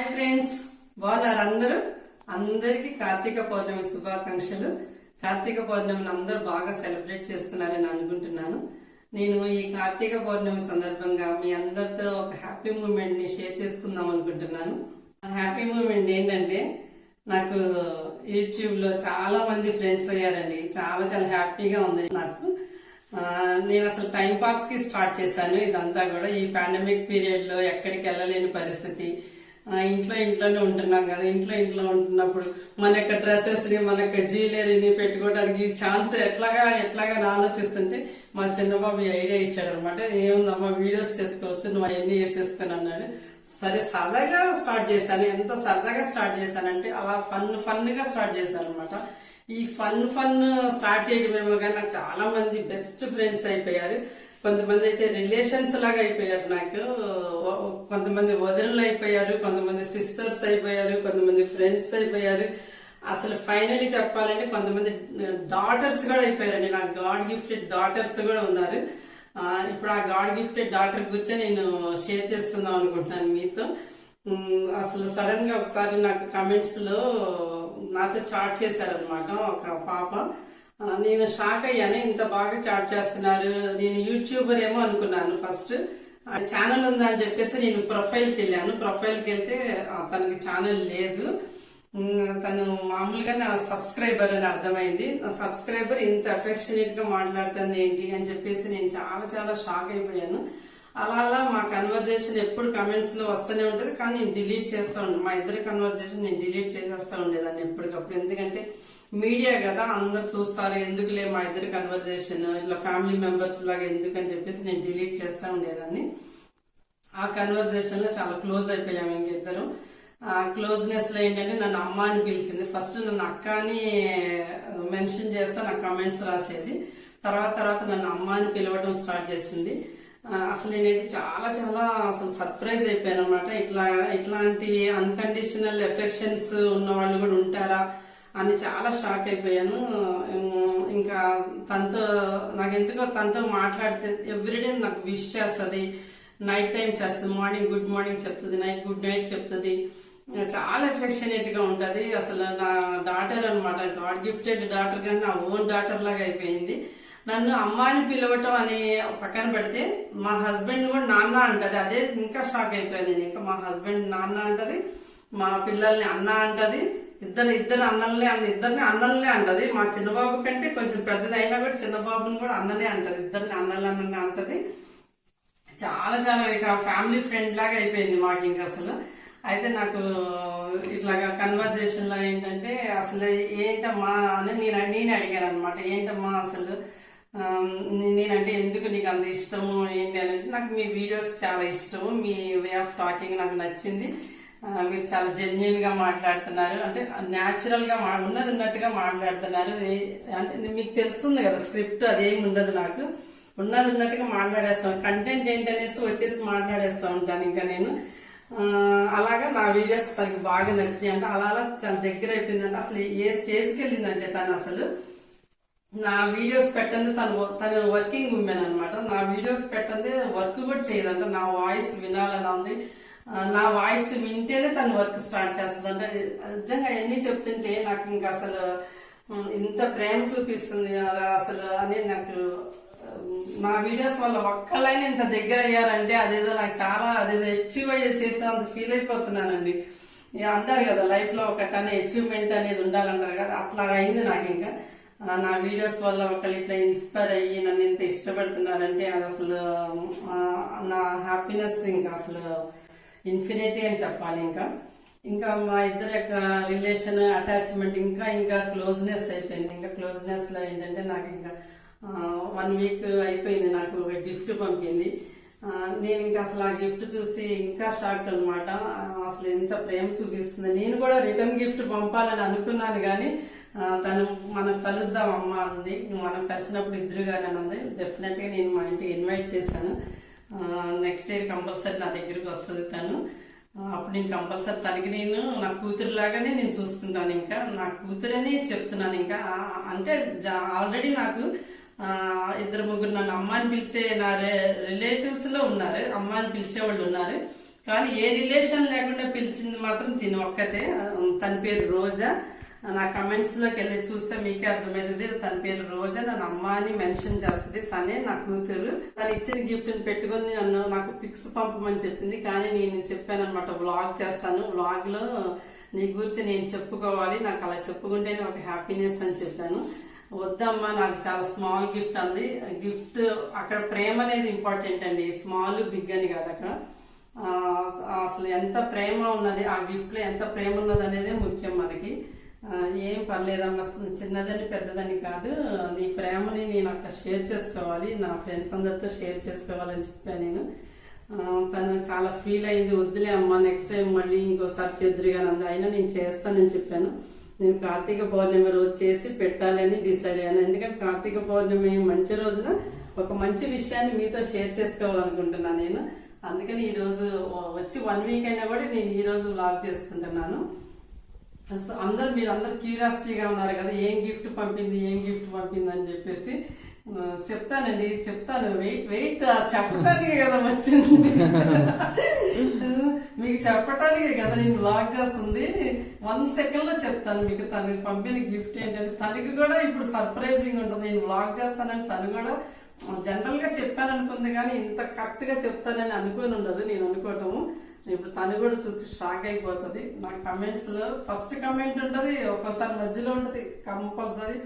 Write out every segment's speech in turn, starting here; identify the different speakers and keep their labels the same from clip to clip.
Speaker 1: Hi friends, బాగున్నారు అందరూ? అందరికి కార్తీక పౌర్ణమి శుభాకాంక్షలు. కార్తీక పౌర్ణమిని అందరూ బాగా సెలబ్రేట్ చేసుకున్నారని అనుకుంటున్నాను. నేను ఈ కార్తీక పౌర్ణమి సందర్భంగా మీ అందరితో ఒక హ్యాపీ మూమెంట్ ని షేర్ చేసుకుందాం అనుకుంటున్నాను. ఆ హ్యాపీ మూమెంట్ ఏంటంటే, నాకు యూట్యూబ్ లో చాలా మంది ఫ్రెండ్స్ అయ్యారండి. చాలా చాలా హ్యాపీగా ఉంది నాకు. నేను అసలు టైం పాస్ కి స్టార్ట్ చేశాను ఇదంతా కూడా. ఈ పాండమిక్ పీరియడ్ లో ఎక్కడికి వెళ్ళలేని పరిస్థితి, ఇంట్లోనే ఉంటున్నాం కదా. ఇంట్లో ఉంటున్నప్పుడు మన యొక్క డ్రెస్సెస్ ని, మన యొక్క జ్యువెలరీని పెట్టుకోవడానికి ఛాన్స్ ఎట్లాగా ఆలోచిస్తుంటే మా చిన్నబాబు ఐడియా ఇచ్చాడు అనమాట. ఏముందమ్మా, వీడియోస్ చేసుకోవచ్చు, నువ్వు అవన్నీ వేసేసుకుని అన్నాడు. సరే సరదాగా స్టార్ట్ చేశాను. ఎంత సరదాగా స్టార్ట్ చేశానంటే అలా ఫన్ గా స్టార్ట్ చేశాను అనమాట. ఈ ఫన్ స్టార్ట్ చేయడమేమో కానీ నాకు చాలా మంది బెస్ట్ ఫ్రెండ్స్ అయిపోయారు. కొంతమంది అయితే రిలేషన్స్ లాగా అయిపోయారు నాకు. కొంతమంది వదినలు అయిపోయారు, కొంతమంది సిస్టర్స్ అయిపోయారు, కొంతమంది ఫ్రెండ్స్ అయిపోయారు. అసలు ఫైనలీ చెప్పాలంటే కొంతమంది డాటర్స్ కూడా అయిపోయారండి. నాకు గాడ్ గిఫ్టెడ్ డాటర్స్ కూడా ఉన్నారు. ఇప్పుడు ఆ గాడ్ గిఫ్టెడ్ డాటర్ గురించి నేను షేర్ చేసుకుందాం అనుకుంటున్నాను మీతో. అసలు సడన్ గా ఒకసారి నాకు కమెంట్స్ లో నాతో చాట్ చేశారనమాట ఒక పాప. నేను షాక్ అయ్యాను, ఇంత బాగా చాట్ చేస్తున్నారు. నేను యూట్యూబర్ ఏమో అనుకున్నాను ఫస్ట్. ఛానల్ ఉందా అని చెప్పేసి నేను ప్రొఫైల్కి వెళ్ళాను. ప్రొఫైల్కి వెళ్తే తనకి ఛానల్ లేదు, తను మామూలుగా నా సబ్స్క్రైబర్ అని అర్థమైంది. నా సబ్స్క్రైబర్ ఇంత అఫెక్షనేట్ గా మాట్లాడుతుంది ఏంటి అని చెప్పేసి నేను చాలా చాలా షాక్ అయిపోయాను. అలా మా కన్వర్జేషన్ ఎప్పుడు కమెంట్స్ లో వస్తూనే ఉంటది, కానీ నేను డిలీట్ చేస్తూ ఉంటాను. మా ఇద్దరి కన్వర్జేషన్ నేను డిలీట్ చేసేస్తూ ఉండేదాన్ని ఎప్పటికప్పుడు. ఎందుకంటే మీడియా కదా, అందరు చూస్తారు, ఎందుకులే మా ఇద్దరి కన్వర్జేషన్ ఇట్లా ఫ్యామిలీ మెంబర్స్ లాగా ఎందుకు అని చెప్పేసి నేను డిలీట్ చేస్తూ ఉండేదాన్ని. ఆ కన్వర్జేషన్ లో చాలా క్లోజ్ అయిపోయాము ఇంకిద్దరు. ఆ క్లోజ్నెస్ లో ఏంటంటే నన్ను అమ్మ అని పిలిచింది. ఫస్ట్ నన్ను అక్క అని మెన్షన్ చేస్తా నాకు కమెంట్స్ రాసేది. తర్వాత నన్ను అమ్మ అని పిలవడం స్టార్ట్ చేసింది. అసలు నేనైతే చాలా చాలా అసలు సర్ప్రైజ్ అయిపోయాను అనమాట. ఇట్లాంటి అన్కండిషనల్ ఎఫెక్షన్స్ ఉన్న వాళ్ళు కూడా ఉంటారా అని చాలా షాక్ అయిపోయాను. ఇంకా నాకెందుకో తనతో మాట్లాడితే ఎవ్రీడే నాకు విష్ చేస్తుంది, నైట్ టైం చేస్తుంది, మార్నింగ్ గుడ్ మార్నింగ్ చెప్తుంది, నైట్ గుడ్ నైట్ చెప్తుంది. చాలా ఎఫెక్షనేట్ గా ఉంటది. అసలు నా డాటర్ అనమాట, గాడ్ గిఫ్టెడ్ డాటర్ కానీ నా ఓన్ డాటర్ లాగా అయిపోయింది. నన్ను అమ్మాని పిలవటం అని పక్కన పెడితే మా హస్బెండ్ కూడా నాన్న అంటది. అదే ఇంకా షాక్ అయిపోయాను నేను. ఇంకా మా హస్బెండ్ నాన్న అంటది, మా పిల్లల్ని అన్న అంటది, ఇద్దరిని అన్నల్నే అంటది. మా చిన్నబాబు కంటే కొంచెం పెద్దదైనా కూడా చిన్నబాబుని కూడా అన్ననే అంటది, ఇద్దరిని అన్నలే అంటది. చాలా చాలా ఇక ఫ్యామిలీ ఫ్రెండ్ లాగా అయిపోయింది మాకు ఇంకా అసలు. అయితే నాకు ఇట్లాగా కన్వర్జేషన్ లో ఏంటంటే అసలు ఏంటమ్మా అని నేనే అడిగాను అనమాట. ఏంటమ్మా అసలు నేనంటే ఎందుకు నీకు అంత ఇష్టము ఏంటి అని అంటే, నాకు మీ వీడియోస్ చాలా ఇష్టము, మీ వే ఆఫ్ టాకింగ్ నాకు నచ్చింది. మీరు చాలా జెన్యున్ గా మాట్లాడుతున్నారు, అంటే న్యాచురల్ గా ఉన్నట్టుగా మాట్లాడుతున్నారు. అంటే మీకు తెలుస్తుంది కదా, స్క్రిప్ట్ అదేమి ఉండదు, నాకు ఉన్నట్టుగా మాట్లాడేస్తాను. కంటెంట్ ఏంటనేసి వచ్చేసి మాట్లాడేస్తా ఉంటాను ఇంకా నేను. అలాగా నా వీడియోస్ తనకి బాగా నచ్చినాయి. అంటే అలా చాలా దగ్గర అయిపోయిందంటే అసలు ఏ స్టేజ్కి వెళ్ళిందంటే తను అసలు నా వీడియోస్ పెట్టండి. తను వర్కింగ్ ఉమెన్ అనమాట. నా వీడియోస్ పెట్టండి వర్క్ కూడా చేయదంట. నా వాయిస్ వినాలని ఉంది, నా వాయిస్ వింటేనే తను వర్క్ స్టార్ట్ చేస్తుంది. అంటే నిజంగా ఎన్ని చెప్తుంటే నాకు ఇంకా అసలు ఇంత ప్రేమ చూపిస్తుంది అలా అసలు అని. నాకు నా వీడియోస్ వల్ల ఒక్కళ్ళైనా ఇంత దగ్గర అయ్యారంటే అదేదో నాకు చాలా అచీవ్ చేసినంత ఫీల్ అయిపోతున్నానండి. అంటారు కదా లైఫ్ లో ఒకటనే అచీవ్మెంట్ అనేది ఉండాలంటారు కదా, అట్లా అయింది నాకు. ఇంకా నా వీడియోస్ వల్ల ఒకళ్ళు ఇట్లా ఇన్స్పైర్ అయ్యి నన్ను ఇంత ఇష్టపడుతున్నారంటే అది అసలు నా హ్యాపీనెస్ ఇంకా అసలు ఇన్ఫినిటీ అని చెప్పాలి. ఇంకా మా ఇద్దరి యొక్క రిలేషన్ అటాచ్మెంట్ ఇంకా క్లోజ్నెస్ అయిపోయింది. ఇంకా క్లోజ్నెస్ లో ఏంటంటే నాకు ఇంకా 1 వీక్ అయిపోయింది. నాకు ఒక గిఫ్ట్ పంపింది. నేను ఇంకా అసలు ఆ గిఫ్ట్ చూసి ఇంకా షాక్ అనమాట. అసలు ఎంత ప్రేమ చూపిస్తుంది. నేను కూడా రిటర్న్ గిఫ్ట్ పంపాలని అనుకున్నాను కానీ తను మనం కలుద్దాం అమ్మ అంది. మనం కలిసినప్పుడు ఇద్దరుగానే అంది. డెఫినెట్ గా నేను మా ఇంటికి ఇన్వైట్ చేశాను. నెక్స్ట్ ఇయర్ కంపల్సరీ నా దగ్గరికి వస్తుంది తను. అప్పుడు నేను కంపల్సరీ తనకి నా కూతురు లాగానే నేను చూసుకుంటాను. ఇంకా నా కూతురని చెప్తున్నాను. ఇంకా అంటే ఆల్రెడీ నాకు 2-3 నన్ను అమ్మాని పిలిచే నా రిలేటివ్స్ లో ఉన్నారు, అమ్మాని పిలిచే వాళ్ళు ఉన్నారు. కానీ ఏ రిలేషన్ లేకుండా పిలిచింది మాత్రం తిని ఒక్కతే. తన పేరు రోజా. నా కమెంట్స్ లోకి వెళ్ళి చూస్తే మీకే అర్థమవుతుంది. తన పేరు రోజా, నన్ను అమ్మ అని మెన్షన్ చేస్తుంది. తనే నా కూతురు. తను ఇచ్చిన గిఫ్ట్ ని పెట్టుకొని నాకు పిక్స్ పంపమని చెప్పింది. కానీ నేను చెప్పాను అనమాట, వ్లాగ్ చేస్తాను, వ్లాగ్ లో నీ గురించి నేను చెప్పుకోవాలి, నాకు అలా చెప్పుకుంటేనే ఒక హ్యాపీనెస్ అని చెప్పాను. వద్దమ్మా, నాకు చాలా స్మాల్ గిఫ్ట్ అంది. గిఫ్ట్ అక్కడ ప్రేమ అనేది ఇంపార్టెంట్ అండి, స్మాల్ బిగ్ అని కాదు. అక్కడ అసలు ఎంత ప్రేమ ఉన్నది, ఆ గిఫ్ట్ లో ఎంత ప్రేమ ఉన్నది అనేదే ముఖ్యం మనకి. ఏం పర్లేదమ్మా, చిన్నదని పెద్దదని కాదు, నీ ప్రేమని నేను అట్లా షేర్ చేసుకోవాలి, నా ఫ్రెండ్స్ అందరితో షేర్ చేసుకోవాలని చెప్పాను నేను. తను చాలా ఫీల్ అయింది. వద్దులే అమ్మా, నెక్స్ట్ టైం మళ్ళీ ఇంకోసారి చేద్దురుగా అంది. అయినా నేను చేస్తానని చెప్పాను. నేను కార్తీక పౌర్ణమి రోజు చేసి పెట్టాలి అని డిసైడ్ అయ్యాను. ఎందుకంటే కార్తీక పౌర్ణమి మంచి రోజున ఒక మంచి విషయాన్ని మీతో షేర్ చేసుకోవాలనుకుంటున్నాను నేను. అందుకని ఈ రోజు వచ్చి 1 వీక్ అయినా కూడా నేను ఈ రోజు వ్లాగ్ చేసుకుంటున్నాను. మీరందరూ క్యూరియాసిటీగా ఉన్నారు కదా, ఏం గిఫ్ట్ పంపింది అని చెప్పేసి. చెప్తాను. వెయిట్ చెప్పటానికే కదా వచ్చింది, మీకు చెప్పటానికే కదా నేను వ్లాగ్ చేస్తుంది. 1 సెకండ్ లో చెప్తాను మీకు తనకి పంపిన గిఫ్ట్ ఏంటంటే. తనకి కూడా ఇప్పుడు సర్ప్రైజింగ్ ఉంటుంది. నేను వ్లాగ్ చేస్తానని తను కూడా జనరల్ గా చెప్పాను అనుకుంది, కానీ ఇంత కరెక్ట్ గా చెప్తానని అనుకోని ఉండదు. నేను అనుకోవటము ఇప్పుడు తను కూడా చూసి షాక్ అయిపోతుంది. నా కమెంట్స్ లో ఫస్ట్ కమెంట్ ఉంటది, ఒక్కోసారి మధ్యలో ఉంటది, కంపల్సరీ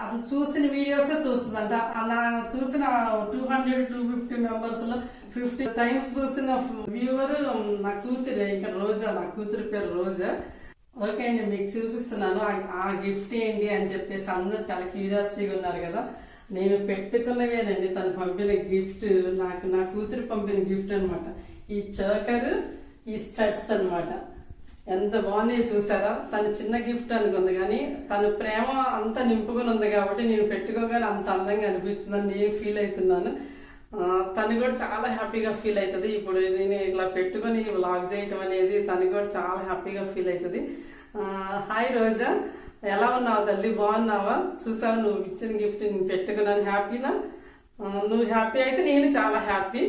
Speaker 1: అసలు చూసిన వీడియోసే చూస్తుందంట. నా చూసిన 200-250 మెంబర్స్ లో 50 టైమ్స్ చూసిన వ్యూవర్ నా కూతురే. ఇంకా రోజా, నా కూతురు పేరు రోజా. ఓకే అండి, మీకు చూపిస్తున్నాను ఆ గిఫ్ట్ ఏంటి అని చెప్పేసి. అందరూ చాలా క్యూరియాసిటీగా ఉన్నారు కదా. నేను పెట్టుకున్నవేనండి తను పంపిన గిఫ్ట్, నాకు నా కూతురు పంపిన గిఫ్ట్ అనమాట. ఈ చోకర్, ఈ స్టడ్స్ అనమాట. ఎంత బాగున్నాయి చూసారా. తను చిన్న గిఫ్ట్ అనుకుంది, కానీ తను ప్రేమ అంత నింపుకొని ఉంది కాబట్టి నేను పెట్టుకోగానే అంత అందంగా అనిపించిందని నేను ఫీల్ అవుతున్నాను. తను కూడా చాలా హ్యాపీగా ఫీల్ అవుతుంది. ఇప్పుడు నేను ఇట్లా పెట్టుకొని వ్లాగ్ చేయటం అనేది తను కూడా చాలా హ్యాపీగా ఫీల్ అవుతుంది. హాయ్ రోజా, ఎలా ఉన్నావు తల్లి, బాగున్నావా? చూసావు, నువ్వు ఇచ్చిన గిఫ్ట్ నేను పెట్టుకున్నాను. హ్యాపీనా? నువ్వు హ్యాపీ అయితే నేను చాలా happy.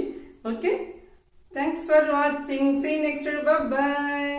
Speaker 1: Okay, thanks for watching. See next. By.